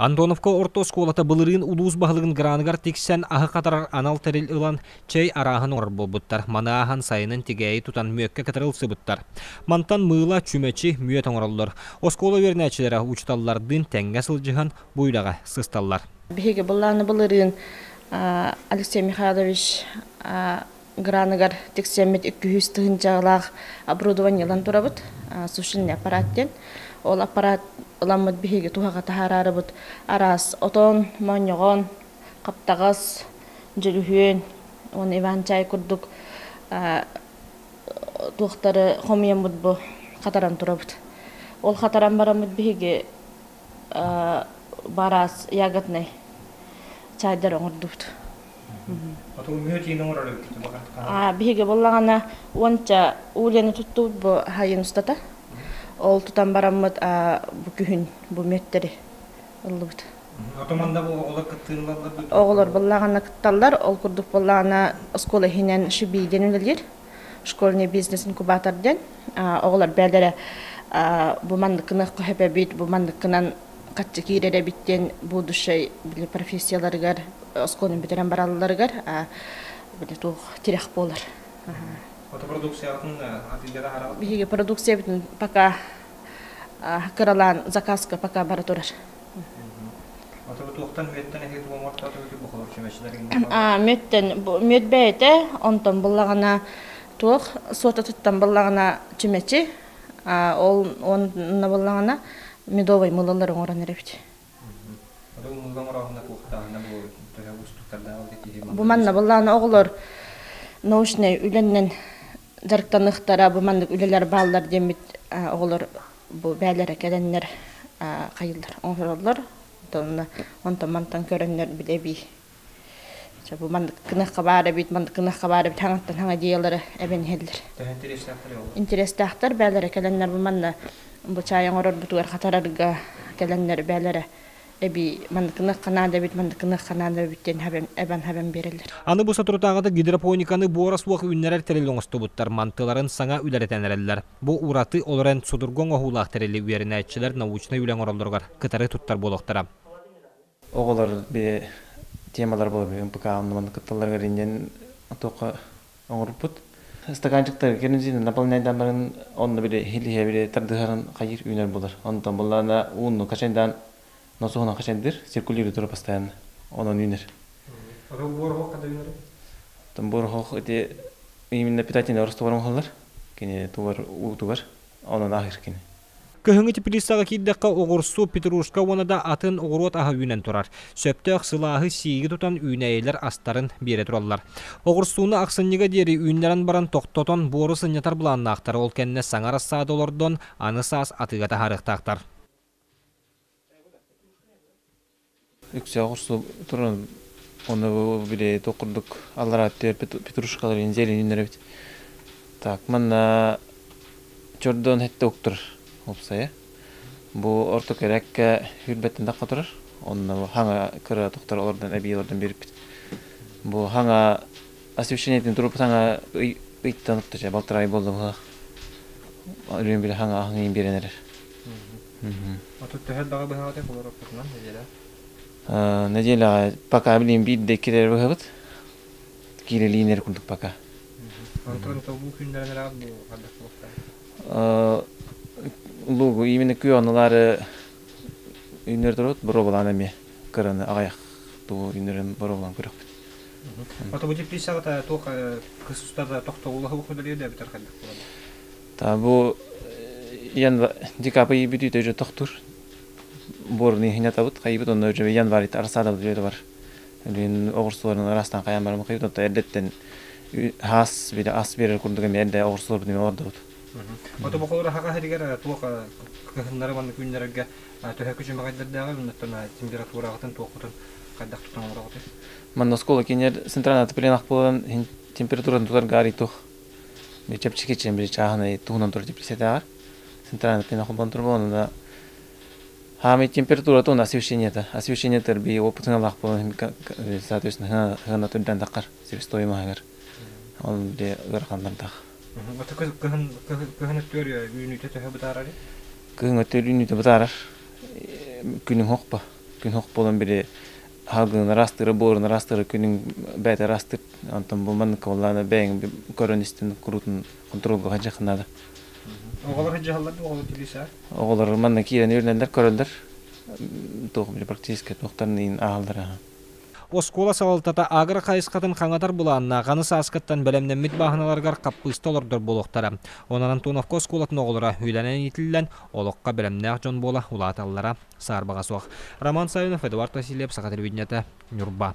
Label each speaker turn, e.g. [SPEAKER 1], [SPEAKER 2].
[SPEAKER 1] Антоновка орто сколата былырын улуус бахылыгын граныгар тиксен ахы катарар анал терил ылан чей арахан ор болбуттар. Манаахан сайынын тигейи тутан мөкке катарыл сыбыттар. Мантан мыла чүмечи мүйет оңороллар. Оскола вернәчилері учталлардын тәңгә сылжыхан буйлага сысталлар.
[SPEAKER 2] Биһиге булланы былырын Алексей Михайлович граныгар тиксемет 200 тыгынчагалах оборудованиялан турабыт сушильный аппараттен. Ол аппарат ламмыт биһиге тухага тахарарыбыт арас отон моньогон каптагас жүрүхүн он Иван чай курдук тухтары хомиямыт бу катаран турабыт. Ол катаран барамыт биһиге барас ягатный чайдар оңордубут. Биһиге боллагана онча улени туттубут бу хайын устата. Ол тутан бараммыт бу күһүн бу меттери ыллыбыт.
[SPEAKER 1] Отоманда бу оголор кыттыылалар.
[SPEAKER 2] Оголор боллагана кытталлар, ол курдук боллагана школа хинен шибиден үлелер. Школьный бизнес инкубаторден оголор бәлдере бу мандыкны көһөбөбүт, бу мандыкынан катчы кирере биттен бу душай биле профессияларыгар, школаны битерен баралларыгар биле тух тирах болар.
[SPEAKER 1] Продукциятын атыгара харагат.
[SPEAKER 2] Биһиге продукция битин пока кыралан заказка пока бара турар.
[SPEAKER 1] Туохтан меттен эхет боморта төтү бохолор чемешлерин.
[SPEAKER 2] Меттен мет бейте онтон буллагана туох сота туттан буллагана чемечи ол онна буллагана медовый мыллар оңоран эребит. Бу манна буллагана оглор научный үленнен жарыктаныктара бу мандык үлелер балдар демит оголор бу бәләре кәленнәр кайылдар оңороллар онтон мантан көрөннөр билеби бу мандык кыныкка бары бит мандык кыныкка бары бит хаңаттан хаңа диялары эбен хелдер интерестактар бәләре кәленнәр бу манна бу чай оңорор бутугар катарарга кәленнәр бәләре эби мандыкны канада бит мандыкны канада биттен хабен берелер.
[SPEAKER 1] Аны бу сатуртагыда гидропониканы борас уак үннәрәр терелоңстубуттар мантыларын саңа үләретәнәрәлләр. Бу ураты олорен судургон ohулак терели үернәчләр научный үләң оралдыргар кытары туттар болоктара.
[SPEAKER 3] Оголар бе темалар булып, МПК мандыкыталарга ренден тока оңорупут. Стаканчыктар кенезин наполняйдан барын онны бире хилие бире тардыгарын кайыр үнәр булар. Онтан булларна унну качандан но сохна хашендир циркулирует тура постоянно. Он юнер. Там борхох эти именно питательный раствором халар. Кене товар утувар. Он нахер кене.
[SPEAKER 1] Көһөңү типилисага киддакка огурсу петрушка онада атын огурот аха үнен турар. Сөптөк сылаһы сиги тутан үнәйлер астарын бере тураллар. Огурсуны аксынныга дери үннәрен баран токтотон боры сыннятар буланнактар ол кенне саңара садолордон аны саас атыга тахарыктактар.
[SPEAKER 3] Yüksek kursu turun onu bile tokurduk allara attı petruşkalar incelin inlerebit. Tak manna çordon hette oktur olsa ya. Bu orta kerekke hürbetten de katırır. Onu hanga kıra toktar oradan ebiyordan berip. Bu hanga asivşinetin durup hanga ıйтtan noktaca baltıray boldu bu. Ürün bile hanga hangin berener.
[SPEAKER 1] Atut dağı bahade olarak kurulan neler?
[SPEAKER 3] Неделя пока блин бит де кирер выход. Кире линер кундук пока.
[SPEAKER 1] Антон то бу күннәрен раб бу хадда
[SPEAKER 3] Лугу именно күйонлары үнер турат боробаланы ме. Кыраны агаяк ту үнерен боробалан көрөк.
[SPEAKER 1] Ата бу типисагата тох кысустада токтогулы хөкүмдөрү дә битер хадда.
[SPEAKER 3] Та бу ян дикапы битү төҗө токтур. Borni hinatavut kayıbı da önce yanvar it arasada böyle var. Ün oğursuların arasından kayan var mı kayıbı da eldetten has bir de as bir kurduğum yerde oğursular bunu orada tut.
[SPEAKER 1] Ata bu kadar haka hediger tuğka kıhınları bandık günlerge tuhak için bakaydır dağı bundan temperatura atın tuğkutun kadar tutan orada.
[SPEAKER 3] Man skola kinyer sentralna teplenak polan temperaturan tutar gari tuh. Bir çepçik için bir çahane tuğunan tur tepsi dağı. Sentralna teplenak polan turbon da Хами температура то на освещение терби опытный лах по соответственно хана туддан такар себестоим агар он де гархандан так.
[SPEAKER 1] Вот кыгын теория юниты төһө бутарары.
[SPEAKER 3] Кыгын теория юниты бутарар. Күнүң хокпа. күн хоқ болан бире халгын растыры борын растыры күнүн бәте растыр антон бу манны коллана бәң коронистин крутун контролга хажахнада.
[SPEAKER 1] Оголор хаҗалар оголор тилисә.
[SPEAKER 3] Оголор манны кирен өрнәләр көрәләр. Тоқ бир практически тоқтарын аалдыра.
[SPEAKER 1] Оскола салалтата агыр кайыскатын хаңатар буланна ганы саскаттан белемнемит бахналаргар каппыста олордор болохтара. Онан Антоновка осколатын оголора хүйләнен итиллән олокка белемнәк жон бола улаталлара сарбага суак. Роман Савинов, Эдуард Васильев, Саха телевидениета, Нюрба.